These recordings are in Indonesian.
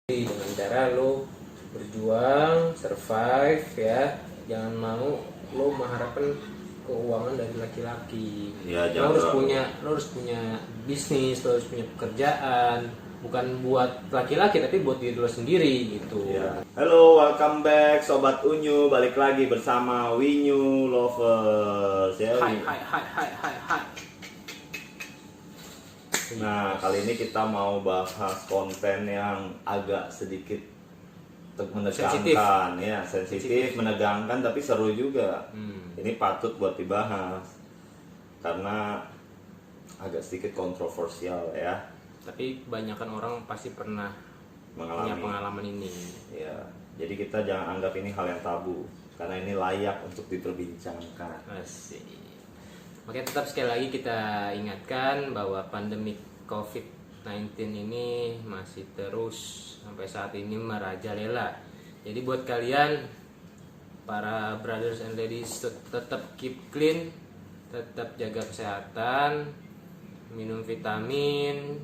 dengan cara lo berjuang, survive ya. Jangan mau lo mengharapkan keuangan dari laki-laki. Ya, lo harus punya bisnis, lo harus punya pekerjaan, bukan buat laki-laki tapi buat diri lo sendiri gitu. Ya. Halo, welcome back Sobat Unyu, balik lagi bersama Winyu Lovers ya. Hai. Nah, kali ini kita mau bahas konten yang agak sedikit menegangkan, sensitif, menegangkan tapi seru juga. Ini patut buat dibahas karena agak sedikit kontroversial ya. Tapi kebanyakan orang pasti pernah punya Mengalami pengalaman ini. Ya, jadi kita jangan anggap ini hal yang tabu karena ini layak untuk diperbincangkan. Asik. Makanya tetap sekali lagi kita ingatkan bahwa pandemi COVID-19 ini masih terus sampai saat ini merajalela. Jadi buat kalian para brothers and ladies tetap keep clean, tetap jaga kesehatan, minum vitamin,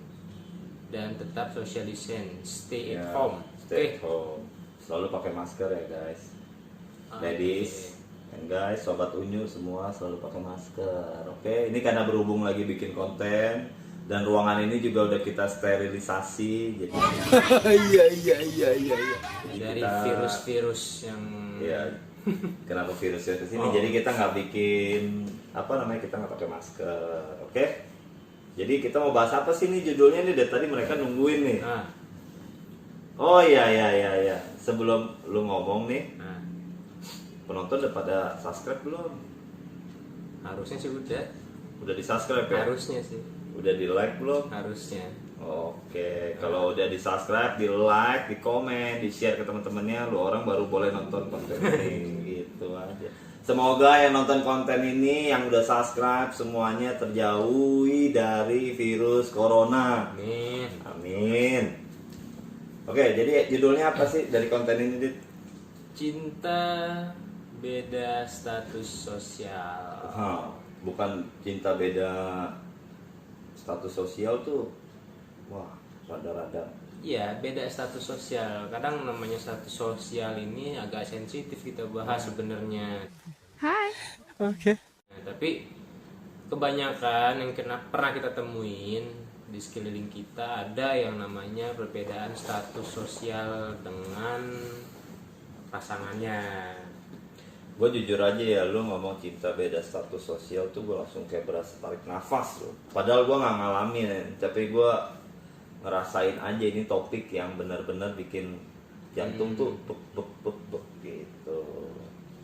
dan tetap social distance, stay at home. Stay at home. Selalu pakai masker ya guys. Ladies and guys, Sobat Unyu semua selalu pakai masker. Oke, ini karena berhubung lagi bikin konten dan ruangan ini juga udah kita sterilisasi. Jadi Iya. Dari virus-virus yang ya, kenapa virusnya kesini? Jadi kita nggak bikin kita nggak pakai masker. Oke? Jadi kita mau bahas apa sih nih judulnya nih? Dari tadi mereka nungguin nih. Oh iya. Sebelum lu ngomong nih, penonton udah pada subscribe belum? Harusnya sih udah. Udah di subscribe ya? Harusnya sih. Udah di like belum? Harusnya. Oke, kalau udah di subscribe, di like, di komen, di share ke teman-temannya, lu orang baru boleh nonton konten ini. Gitu aja. Semoga yang nonton konten ini yang udah subscribe semuanya terjauhi dari virus corona. Amin. Oke, jadi judulnya apa sih dari konten ini, Dit? Cinta beda status sosial. Bukan cinta beda status sosial tuh. Wah, rada-rada. Iya, beda status sosial. Kadang namanya status sosial ini agak sensitif kita bahas sebenarnya. Hai. Oke. Nah, tapi kebanyakan yang pernah kita temuin di sekeliling kita ada yang namanya perbedaan status sosial dengan pasangannya. Gue jujur aja ya, lu ngomong cinta beda status sosial tuh gue langsung kayak berasa tarik nafas loh. Padahal gue nggak ngalamin, tapi gue ngerasain aja ini topik yang benar-benar bikin jantung tuh buk gitu.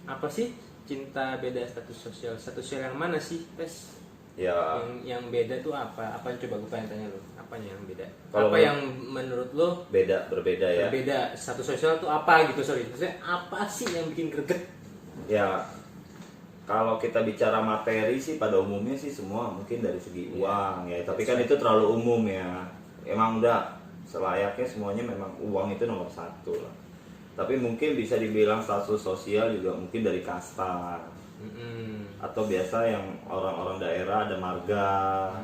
Apa sih cinta beda status sosial? Status sosial yang mana sih, Pes? Ya. Yang beda tuh apa? Apa coba gue pengen tanya lo? Apanya yang beda? Kalau apa yang menurut lo berbeda ya? Berbeda status sosial tuh apa gitu, sorry. Maksudnya apa sih yang bikin greget? Ya, kalau kita bicara materi sih pada umumnya sih semua mungkin dari segi uang ya. Tapi kan itu terlalu umum ya. Emang udah selayaknya semuanya memang uang itu nomor satu lah. Tapi mungkin bisa dibilang status sosial juga mungkin dari kasta. Atau biasa yang orang-orang daerah ada marga,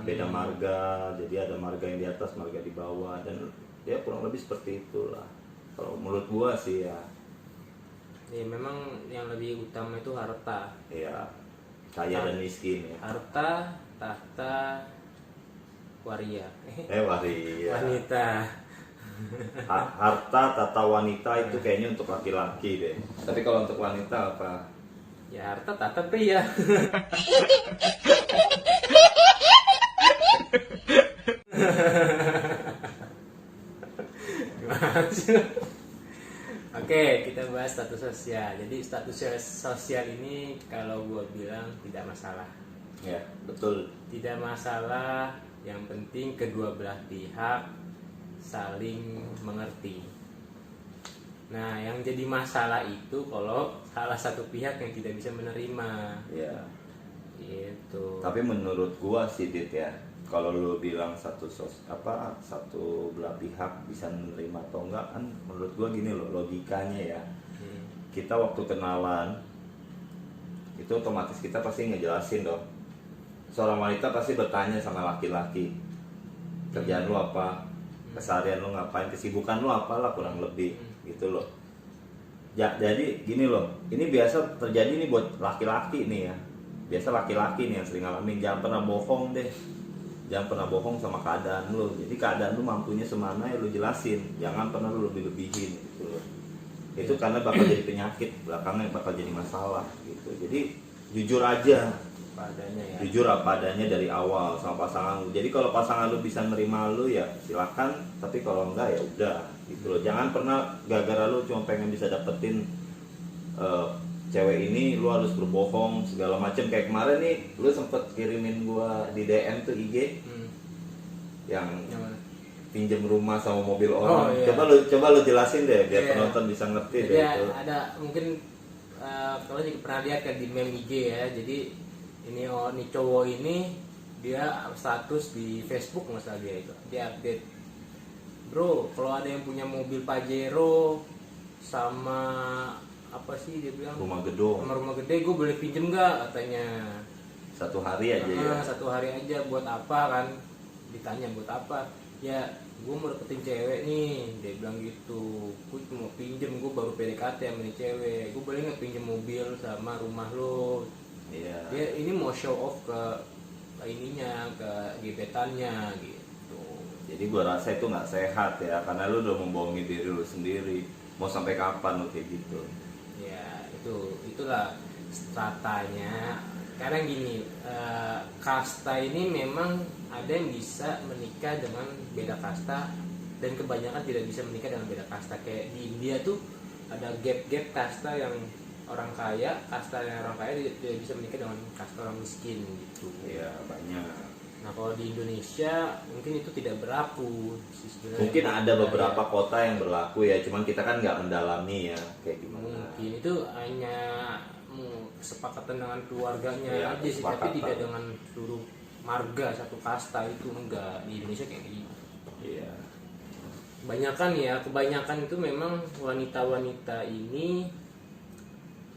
beda marga. Jadi ada marga yang di atas, marga di bawah. Dan ya kurang lebih seperti itulah. Kalau menurut gua sih ya. Ya memang yang lebih utama itu harta. Ya, kaya dan miskin ya. Harta, tahta, waria. Waria. Wanita. Harta, tata wanita itu kayaknya untuk laki-laki deh. Tapi kalau untuk wanita apa? Ya harta, tahta, pria. Gimana sih? Oke, kita bahas status sosial. Jadi status sosial ini kalau gue bilang tidak masalah. Ya, betul. Tidak masalah, yang penting kedua belah pihak saling mengerti. Nah, yang jadi masalah itu kalau salah satu pihak yang tidak bisa menerima. Ya. Gitu. Tapi menurut gua sih, Dit ya, kalau lu bilang satu belah pihak bisa menerima atau enggak, kan menurut gua gini loh logikanya ya. Kita waktu kenalan itu otomatis kita pasti ngejelasin dong. Seorang wanita pasti bertanya sama laki-laki, kerjaan lu apa, keseharian lu ngapain, kesibukan lu apalah kurang lebih gitu loh. Jadi gini loh, ini biasa terjadi nih buat laki-laki nih ya. Biasa laki-laki nih yang sering ngalamin, jangan pernah bohong deh. Jangan pernah bohong sama keadaan lu. Jadi keadaan lu mampunya semana ya lu jelasin. Jangan pernah lu lebih-lebihin gitu loh. Itu karena bakal jadi penyakit belakangnya, bakal jadi masalah gitu. Jadi jujur aja, apa adanya ya. jujur apa adanya dari awal sama pasangan lu. Jadi kalau pasangan lu bisa nerima lu ya silakan, tapi kalau enggak ya udah gitu loh. Jangan pernah gara-gara lu cuma pengen bisa dapetin cewek ini lu harus berbohong segala macem. Kayak kemarin nih lu sempet kirimin gua di DM tuh IG yang mana? pinjem rumah sama mobil orang. Iya. Coba lu jelasin deh biar Iya. penonton bisa ngerti Jadi deh itu. ada mungkin kalian juga pernah lihat kan di meme IG ya. Jadi ini nih cowok ini dia status di Facebook masalah dia itu. Dia update, bro, kalau ada yang punya mobil Pajero sama apa sih dia bilang Rumah gedung sama rumah gede, gue boleh pinjem nggak katanya. 1 hari aja ya. 1 hari aja, buat apa kan? Ditanya buat apa? Ya gue mau dapetin cewek nih, dia bilang gitu. Gue cuma pinjem, gue baru PDKT sama nih cewek, gue boleh nggak pinjem mobil sama rumah lo? Iya. Dia ini mau show off ke ininya, ke gebetannya gitu. Jadi gua rasa itu nggak sehat ya, karena lu udah membohongi diri lu sendiri. Mau sampai kapan lu kayak gitu? Ya itulah stratanya. Karena gini, kasta ini memang ada yang bisa menikah dengan beda kasta dan kebanyakan tidak bisa menikah dengan beda kasta. Kayak di India tuh ada gap kasta, yang orang kaya, kasta yang orang kaya tidak bisa menikah dengan kasta orang miskin gitu. Iya banyak. Nah kalau di Indonesia mungkin itu tidak berlaku sih sebenarnya. Mungkin ada beberapa kota yang berlaku ya, cuman kita kan nggak mendalami ya kayak gimana. Mungkin itu hanya kesepakatan dengan keluarganya Iya, aja sih, tapi kesepakatan. tidak dengan seluruh marga satu kasta. Itu enggak, di Indonesia kayak gitu. Iya. Kebanyakan itu memang wanita-wanita ini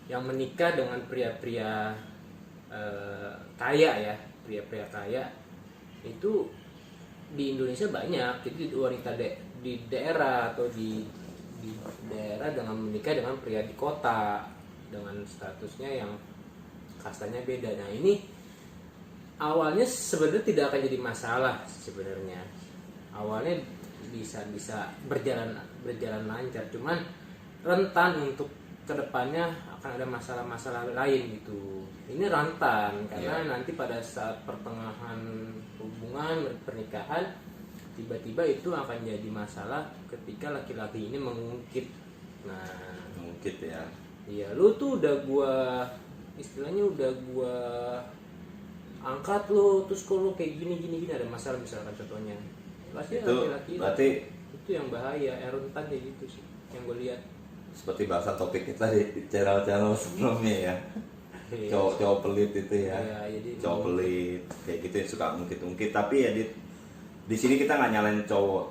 yang menikah dengan pria-pria kaya ya, pria-pria kaya itu di Indonesia banyak. Jadi wanita di daerah atau di daerah dengan menikah dengan pria di kota dengan statusnya yang kastanya beda. Nah ini awalnya sebenarnya tidak akan jadi masalah sebenarnya. Awalnya bisa berjalan lancar, cuman rentan untuk kedepannya akan ada masalah-masalah lain gitu. Ini rentan karena nanti pada saat pertengahan hubungan pernikahan tiba-tiba itu akan jadi masalah ketika laki-laki ini mengungkit. Nah, Mungkin ya. iya, lu tuh udah istilahnya udah gua angkat lu, terus kok lu kayak gini ada masalah misalkan contohnya. Pasti Itu laki-laki berarti itu yang bahaya, rentan kayak gitu sih yang gue lihat. seperti bahasa topik kita di channel sebelumnya ya. Iya. Cowok pelit itu ya. Iya, jadi Cowok pelit kayak gitu yang suka ungkit-ungkit, tapi ya di sini kita nggak nyalain cowok.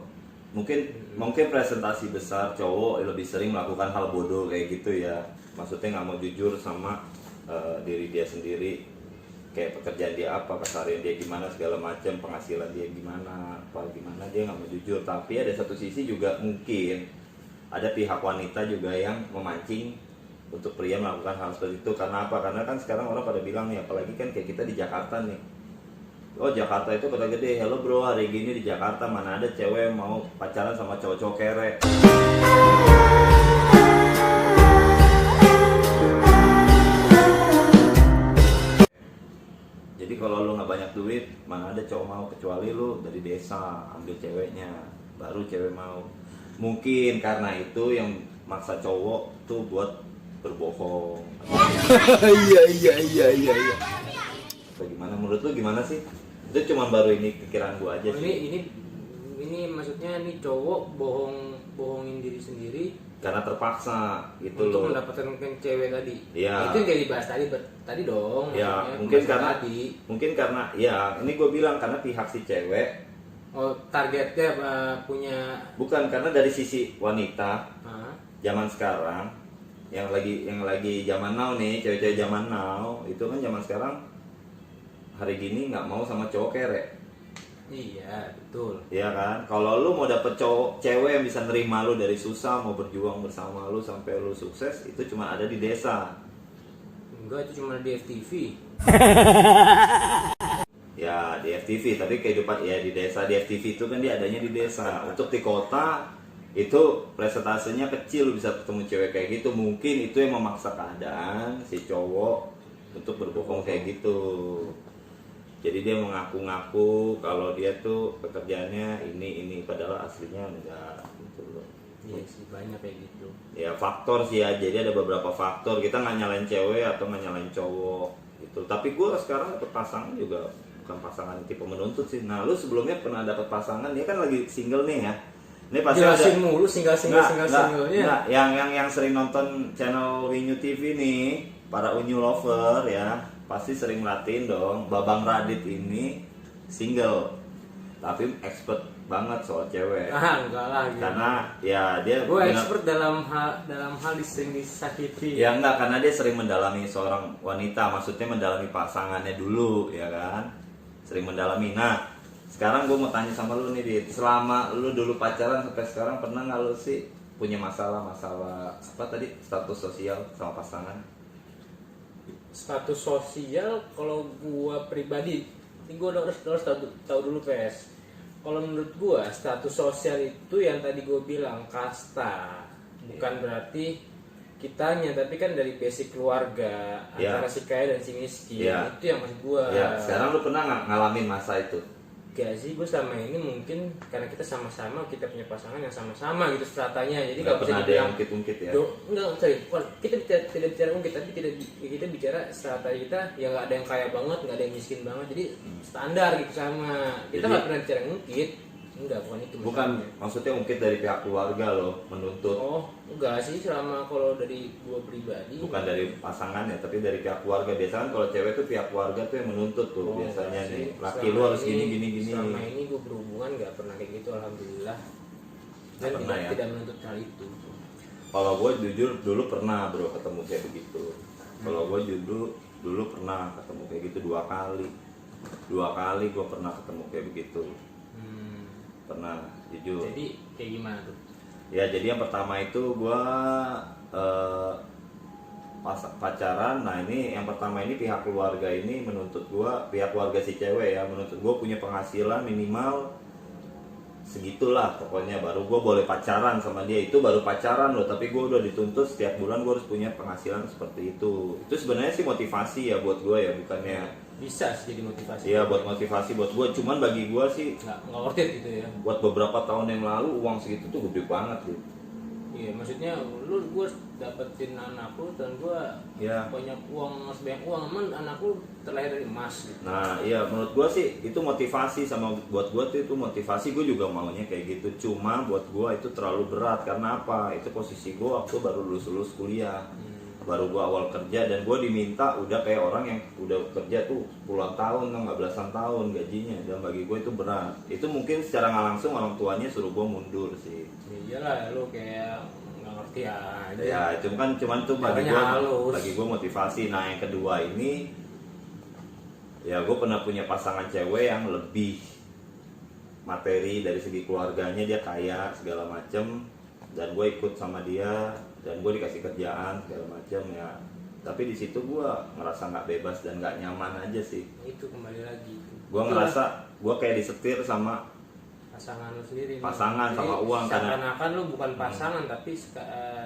Mungkin presentasi besar cowok lebih sering melakukan hal bodoh kayak gitu ya. Maksudnya nggak mau jujur sama diri dia sendiri, kayak pekerjaan dia apa, keseharian dia gimana, segala macam, penghasilan dia gimana, dia nggak mau jujur. Tapi ada satu sisi juga mungkin ada pihak wanita juga yang memancing untuk pria melakukan hal seperti itu. Karena apa? Karena kan sekarang orang pada bilang nih, apalagi kan kayak kita di Jakarta nih, oh Jakarta itu kota gede, hello bro, hari gini di Jakarta mana ada cewek yang mau pacaran sama cowok-cowok kere. Jadi kalau lu nggak banyak duit, mana ada cowok mau, kecuali lu dari desa ambil ceweknya, baru cewek mau. Mungkin karena itu yang maksa cowok tuh buat berbohong. Iya. Bagaimana menurut lu gimana sih? Itu cuma baru ini pikiran gua aja sih. Ini maksudnya nih cowok bohongin diri sendiri Karena terpaksa gitu untuk loh. mendapatkan cewek tadi. Iya. Itu yang kayak dibahas tadi dong. Ya maksudnya mungkin masa karena tadi. mungkin karena ya ini gue bilang karena pihak si cewek, Oh, targetnya punya bukan karena dari sisi wanita ah, zaman sekarang yang lagi zaman now nih, cewek-cewek zaman now itu kan zaman sekarang hari gini nggak mau sama cowok kere. Iya, betul. Iya kan? Kalau lu mau dapet cowok cewek yang bisa nerima lu dari susah, mau berjuang bersama lu sampai lu sukses, itu cuma ada di desa. Enggak, itu cuma di FTV. Ya di FTV, tapi kehidupan ya di desa. Di FTV itu kan dia adanya di desa. Untuk di kota itu presentasenya kecil, lu bisa ketemu cewek kayak gitu. Mungkin itu yang memaksa keadaan si cowok untuk berbohong kayak gitu. Jadi dia mengaku-ngaku kalau dia tuh pekerjaannya ini padahal aslinya enggak gitu loh. Iya sih, banyak kayak gitu. Ya faktor sih ya, jadi ada beberapa faktor. Kita nggak nyalain cewek atau nggak nyalain cowok gitu. Tapi gue sekarang dapet pasangan juga bukan pasangan tipe menuntut sih. Nah lu sebelumnya pernah dapet pasangan, dia kan lagi single nih ya. Ini pasti Jelasin ada mulu single-singlenya. Nggak, yang sering nonton channel Winyu TV nih, para Unyu lover ya, pasti sering ngeliatin dong. Babang Radit ini single, tapi expert banget soal cewek. Enggak lah gitu. Karena ya dia Gue expert dalam hal sering disakiti. ya enggak, karena dia sering mendalami seorang wanita, maksudnya mendalami pasangannya dulu ya kan, sering mendalami. Nah sekarang gue mau tanya sama lu nih Dit, selama lu dulu pacaran sampai sekarang pernah nggak lu sih punya masalah apa tadi, status sosial sama pasangan? Status sosial kalau gua pribadi, ini gua harus tahu dulu PS. Kalau menurut gua status sosial itu yang tadi gua bilang kasta, bukan berarti kitanya, tapi kan dari basic keluarga antara si kaya dan si miskin. Itu yang maksud gua. Ya, sekarang lu pernah nggak ngalamin masa itu? Gak sih, gue selama ini mungkin karena kita sama-sama, kita punya pasangan yang sama-sama gitu stratanya, jadi Nggak gak bisa pernah ada dibilang yang ungkit-ungkit ya? enggak, sorry, kita tidak bicara ungkit, tapi kita bicara strata kita yang gak ada yang kaya banget, gak ada yang miskin banget, jadi standar gitu sama. Kita Jadi- gak pernah bicara ungkit, enggak, bukan itu Bukan, maksudnya. maksudnya ungkit dari pihak keluarga loh, menuntut. Oh, enggak sih, selama kalau dari gue pribadi Bukan dari pasangannya, tapi dari pihak keluarga. Biasanya kan kalau cewek tuh pihak keluarga tuh yang menuntut tuh Oh, biasanya enggak nih, sih. laki Selama lu harus ini- gini. Selama ini gue berhubungan gak pernah kayak gitu, alhamdulillah. Dan Nggak pernah ya? tidak menuntut hal itu. Kalau gue jujur dulu pernah bro ketemu kayak begitu. Kalau gue dulu pernah ketemu kayak gitu 2 kali. 2 kali gue pernah ketemu kayak begitu. Pernah, jujur. Jadi kayak gimana tuh? Ya jadi yang pertama itu gue pacaran. Nah ini yang pertama ini pihak keluarga ini menuntut gue, pihak keluarga si cewek ya menuntut gue punya penghasilan minimal segitulah pokoknya baru gue boleh pacaran sama dia. Itu baru pacaran loh, tapi gue udah dituntut setiap bulan gue harus punya penghasilan seperti itu. Itu sebenarnya sih motivasi ya buat gue ya, bukannya Bisa sih jadi motivasi. ya buat motivasi buat gue. Cuman bagi gue sih Nggak worth it gitu ya. buat beberapa tahun yang lalu uang segitu tuh gede banget gitu. Iya, maksudnya gue dapetin anak lu dan gue Ya. banyak uang, sebanyak uang, aman anak lu terlahir dari emas gitu. Nah iya menurut gue sih itu motivasi, sama buat gue tuh itu motivasi. Gue juga maunya kayak gitu, cuma buat gue itu terlalu berat. Karena apa, itu posisi gue waktu baru lulus kuliah, baru gue awal kerja, dan gue diminta udah kayak orang yang udah kerja tuh puluhan tahun, nggak belasan tahun gajinya. Dan bagi gue itu berat. Itu mungkin secara nggak langsung orang tuanya suruh gue mundur sih. Ya iyalah, lu kayak nggak ngerti aja. Ya itu kan cuman tuh bagi Caranya halus. gue motivasi. Nah yang kedua ini ya gue pernah punya pasangan cewek yang lebih materi dari segi keluarganya, dia kaya segala macem, dan gue ikut sama dia dan gue dikasih kerjaan segala macem ya. Tapi di situ gue ngerasa nggak bebas dan nggak nyaman aja sih. Itu kembali lagi. Gue ngerasa gue kayak disetir sama pasangan lu sendiri. Pasangan Jadi, sama uang, karena- seakan-akan lu bukan pasangan tapi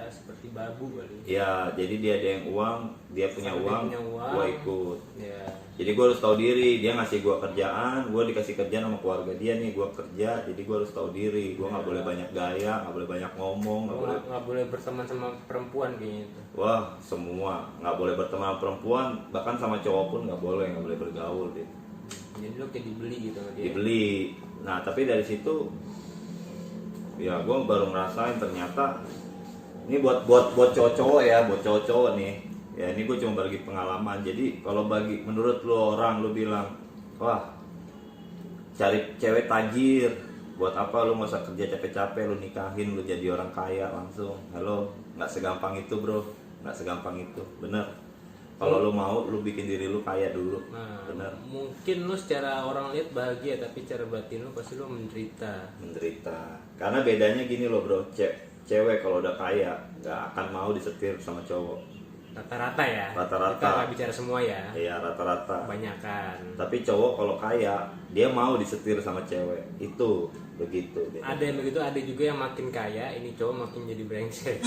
seperti babu kali. ya. Jadi dia ada yang uang, dia punya Dia uang, punya uang. gue ikut. Ya. Jadi gue harus tahu diri, dia ngasih gue kerjaan, gue dikasih kerjaan sama keluarga dia nih, gue kerja, jadi gue harus tahu diri, gue nggak boleh banyak gaya, nggak boleh banyak ngomong, nggak boleh, Nggak boleh berteman sama perempuan kayaknya itu. wah semua, nggak boleh berteman sama perempuan, bahkan sama cowok pun nggak boleh bergaul deh, Jadi lu kayak dibeli gitu sama dia. dibeli. Nah tapi dari situ, ya gue baru ngerasain ternyata, ini buat cowok-cowok ya, buat cowok-cowok nih. Ya ini gue cuma bagi pengalaman. Jadi kalau bagi menurut lo orang lo bilang, wah cari cewek tajir, buat apa lu nggak usah kerja capek-capek, lu nikahin, lu jadi orang kaya langsung. Halo, nggak segampang itu bro, nggak segampang itu, bener. Kalau lu mau, lu bikin diri lu kaya dulu. Nah, Bener. mungkin lu secara orang lihat bahagia, tapi cara batin lu pasti lu menderita. Karena bedanya gini loh bro, cewek kalau udah kaya nggak akan mau disetir sama cowok. Rata-rata ya. Rata-rata. Kita nggak bicara semua ya. Iya rata-rata. Kebanyakan. Tapi cowok kalau kaya dia mau disetir sama cewek, itu begitu. Ada yang begitu, ada juga yang makin kaya, ini cowok makin jadi brengsek.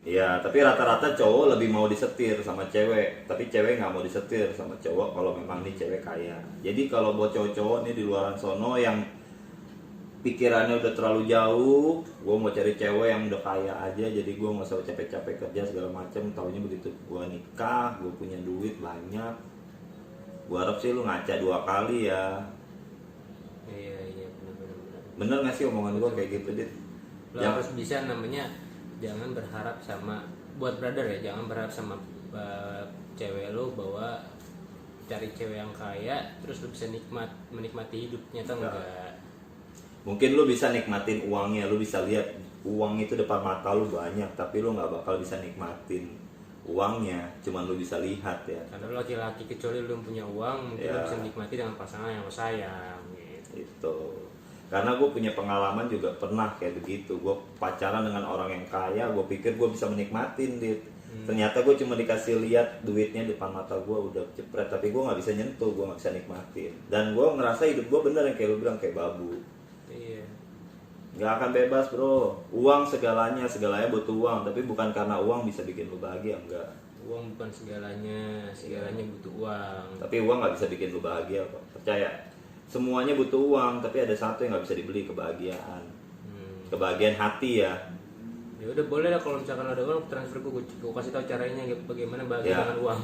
Iya, tapi rata-rata cowok lebih mau disetir sama cewek, tapi cewek nggak mau disetir sama cowok kalau memang nih cewek kaya. Jadi kalau buat cowok-cowok nih di luaran sono yang pikirannya udah terlalu jauh, gue mau cari cewek yang udah kaya aja, jadi gue nggak usah capek-capek kerja segala macem. Taunya begitu gue nikah, gue punya duit banyak, gue harap sih lu ngaca 2 kali ya. Iya benar. Bener nggak sih omongan gue kayak gitu dit? Lo harus bisa, namanya jangan berharap sama, buat brother ya, jangan berharap sama cewek lo bahwa cari cewek yang kaya terus lo bisa menikmati hidupnya, atau enggak. Mungkin lu bisa nikmatin uangnya, lu bisa lihat uang itu depan mata lu banyak, tapi lu nggak bakal bisa nikmatin uangnya, cuman lu bisa lihat ya. Karena lo laki-laki, kecuali lo punya uang, mungkin lo bisa menikmati dengan pasangan yang lo sayang gitu. Itu karena gue punya pengalaman juga pernah kayak begitu. Gue pacaran dengan orang yang kaya, gue pikir gue bisa menikmatin dit. Ternyata gue cuma dikasih lihat duitnya depan mata gue udah jepret, tapi gue nggak bisa nyentuh, gue nggak bisa nikmatin. Dan gue ngerasa hidup gue bener yang kayak lu bilang, kayak babu. Iya. Nggak akan bebas bro. Uang segalanya butuh uang, tapi bukan karena uang bisa bikin lu bahagia, enggak. Uang bukan segalanya butuh uang. Tapi uang nggak bisa bikin lu bahagia kok, percaya. Semuanya butuh uang, tapi ada satu yang nggak bisa dibeli, kebahagiaan. Kebahagiaan hati ya. Ya udah, boleh lah kalau misalkan ada uang transfer gue kasih tahu caranya bagaimana bahagia Ya. dengan uang.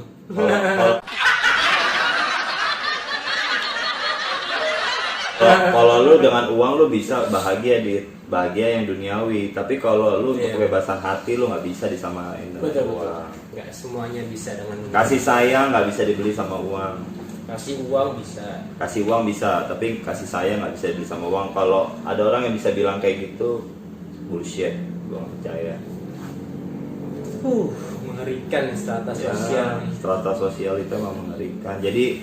Kalau lu dengan uang lu bisa bahagia di bahagia yang duniawi, tapi kalau lu untuk kebebasan hati lu nggak bisa disamain dengan Betul. uang. Nggak semuanya bisa dengan Kasih sayang nggak bisa dibeli sama uang. kasih uang bisa. Kasih uang bisa, tapi kasih sayang nggak bisa dibeli sama uang. Kalau ada orang yang bisa bilang kayak gitu, bullshit, gue nggak percaya. Mengerikan strata Ya, sosial. strata sosial itu memang mengerikan. Jadi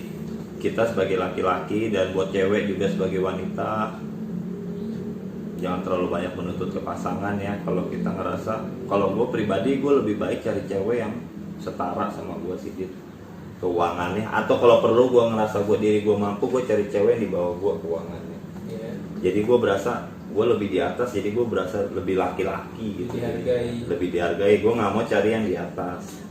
kita sebagai laki-laki dan buat cewek juga sebagai wanita, jangan terlalu banyak menuntut ke pasangan ya. Kalau kita ngerasa, kalau gue pribadi gue lebih baik cari cewek yang setara sama gue sedikit keuangannya, atau kalau perlu gue ngerasa diri gue mampu, gue cari cewek yang di bawah gue keuangannya. Yeah. Jadi gue berasa gue lebih di atas, jadi gue berasa lebih laki-laki gitu. Dihargai. Lebih dihargai. Gue nggak mau cari yang di atas.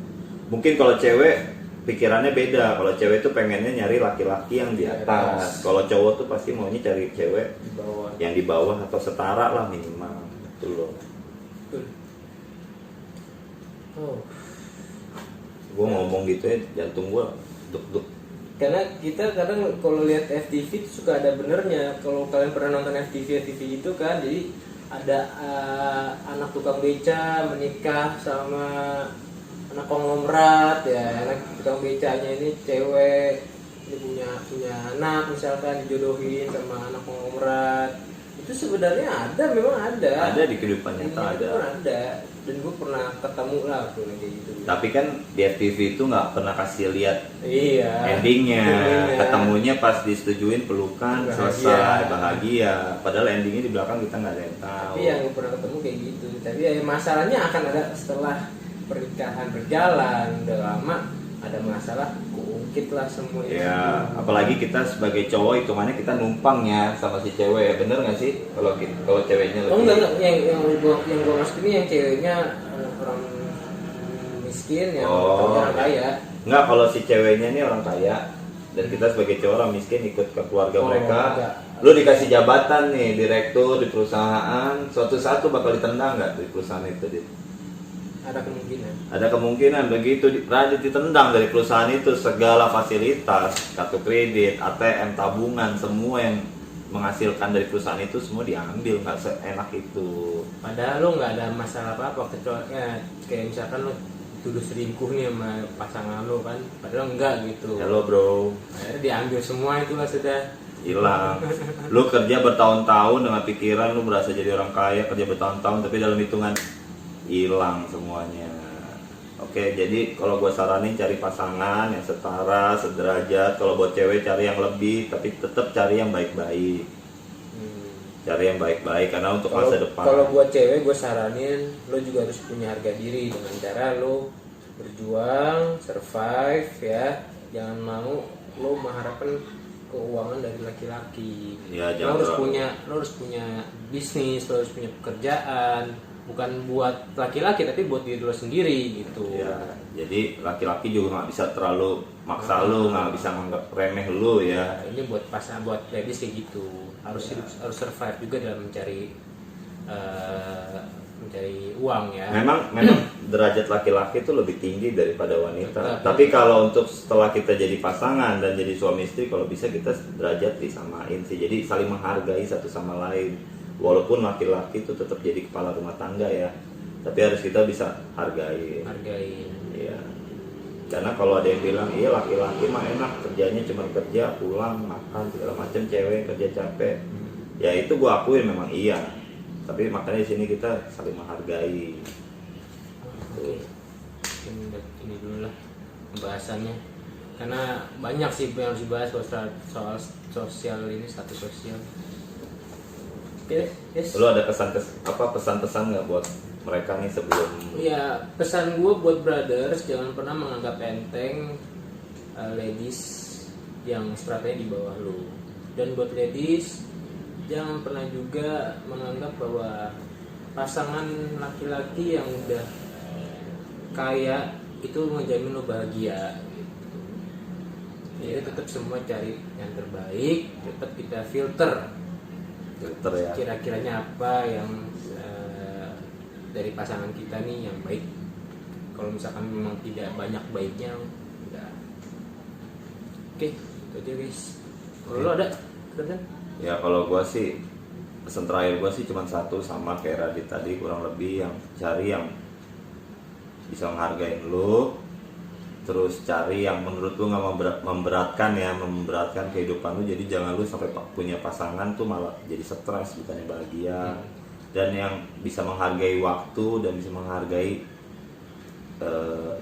Mungkin kalau cewek pikirannya beda. Kalau cewek tuh pengennya nyari laki-laki yang di atas. Kalau cowok tuh pasti maunya cari cewek Di bawah. yang di bawah atau setara lah minimal. Betul loh. Betul. Oh. Gue ngomong gitu ya, jantung gue duk-duk. Karena kita kadang kalau lihat FTV itu suka ada benernya. Kalau kalian pernah nonton FTV itu kan, jadi ada anak tukang beca menikah sama anak konglomerat ya. Anak tukang becanya ini cewek, dia punya anak misalkan, dijodohin sama anak konglomerat. Itu sebenarnya memang ada. Ada di kehidupan nyata ada. Dan gue pernah ketemu lah kayak gitu. Tapi kan di FTV itu nggak pernah kasih lihat endingnya. Ketemunya pas disetujuin pelukan, selesai bahagia. Padahal endingnya di belakang kita nggak ada yang tahu. Tapi yang gue pernah ketemu kayak gitu. Tapi ya, masalahnya akan ada setelah pernikahan berjalan udah lama, ada masalah, keungkit lah semua. Ya, apalagi kita sebagai cowok hitungannya kita numpang ya sama si cewek ya, bener nggak sih? Kalau ceweknya lebih. Oh enggak, yang gue maksud ini yang ceweknya orang miskin, yang orang kaya. Enggak, kalau si ceweknya ini orang kaya dan kita sebagai cowok orang miskin ikut ke keluarga mereka. Enggak. Lu dikasih jabatan nih, direktur di perusahaan, suatu saat tuh bakal ditendang nggak di perusahaan itu? Ada kemungkinan begitu Radit ditendang dari perusahaan itu, segala fasilitas, kartu kredit, ATM, tabungan, semua yang menghasilkan dari perusahaan itu semua diambil, nggak seenak itu. Padahal lo nggak ada masalah apa-apa, kecuali kayak misalkan lo tuduh selingkuh nih sama pasangan lo kan, padahal enggak gitu. Halo bro. Akhirnya diambil semua itu lah sudah. hilang. Lu kerja bertahun-tahun dengan pikiran lu berasa jadi orang kaya, kerja bertahun-tahun tapi dalam hitungan hilang semuanya. Oke, jadi kalau gue saranin cari pasangan yang setara, sederajat. Kalau buat cewek cari yang lebih, tapi tetap cari yang baik-baik. Cari yang baik-baik karena untuk masa depan. Kalau buat cewek gue saranin lo juga harus punya harga diri dengan cara lo berjuang, survive ya. Jangan mau lo mengharapkan keuangan dari laki-laki. Ya, lo harus punya bisnis, lo harus punya pekerjaan, bukan buat laki-laki tapi buat diri lo sendiri gitu. Ya, jadi laki-laki juga nggak bisa terlalu maksa lu, nggak bisa nganggap remeh lu ya. Ini buat pasangan, buat ladies kayak gitu. Harus hidup, harus survive juga dalam mencari uang ya. Memang derajat laki-laki itu lebih tinggi daripada wanita. Betul. Tapi kalau untuk setelah kita jadi pasangan dan jadi suami istri, kalau bisa kita derajat disamain sih. Jadi saling menghargai satu sama lain. Walaupun laki-laki itu tetap jadi kepala rumah tangga ya, tapi harus kita bisa hargai. Iya. Karena kalau ada yang bilang iya laki-laki mah enak kerjanya cuma kerja pulang makan segala macam, cewek kerja capek. Ya itu gua akuin memang iya. Tapi makanya di sini kita saling menghargai. Oke. Ini dulu lah pembahasannya. Karena banyak sih yang harus dibahas soal sosial ini, status sosial. Yes. Lu ada pesan-pesan nggak buat mereka nih sebelum? Ya, pesan gue buat brothers, jangan pernah menganggap enteng ladies yang stratenya di bawah lu. Dan buat ladies, jangan pernah juga menganggap bahwa pasangan laki-laki yang udah kaya itu menjamin lu bahagia. Jadi tetap semua cari yang terbaik, tetap kita filter Ya. kira-kiranya apa yang dari pasangan kita nih yang baik. Kalau misalkan memang tidak banyak baiknya udah. Oke, itu aja guys. Kalau lo ada kan? Ya kalau gua sih pesan terakhir gua sih cuma satu, sama kayak Radit tadi, kurang lebih yang cari yang bisa menghargai lu, terus cari yang menurut lu nggak memberatkan kehidupan lu. Jadi jangan lu sampai punya pasangan tuh malah jadi stres bukannya bahagia. Dan yang bisa menghargai waktu dan bisa menghargai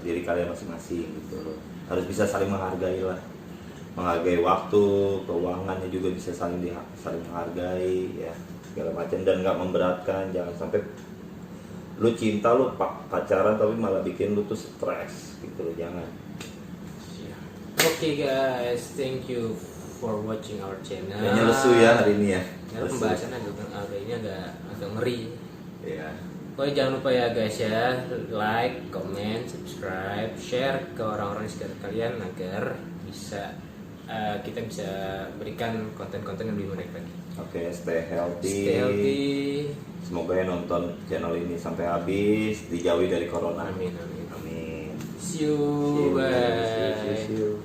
diri kalian masing-masing gitu loh. Harus bisa saling menghargai lah, menghargai waktu, keuangannya juga bisa saling menghargai ya, segala macam, dan nggak memberatkan. Jangan sampai lu cinta, lu pacaran tapi malah bikin lu tuh stres gitu loh, jangan. Oke guys, thank you for watching our channel. Kayaknya lesu ya hari ini ya. Karena pembahasannya agak ngeri. Iya. Pokoknya jangan lupa ya guys ya, like, comment, subscribe, share ke orang-orang di sekitar kalian agar kita bisa berikan konten-konten yang lebih menarik lagi. Oke, stay healthy. Stay healthy. Semoga yang nonton channel ini sampai habis dijauhi dari corona. Amin. Amin. See you. Bye. See you.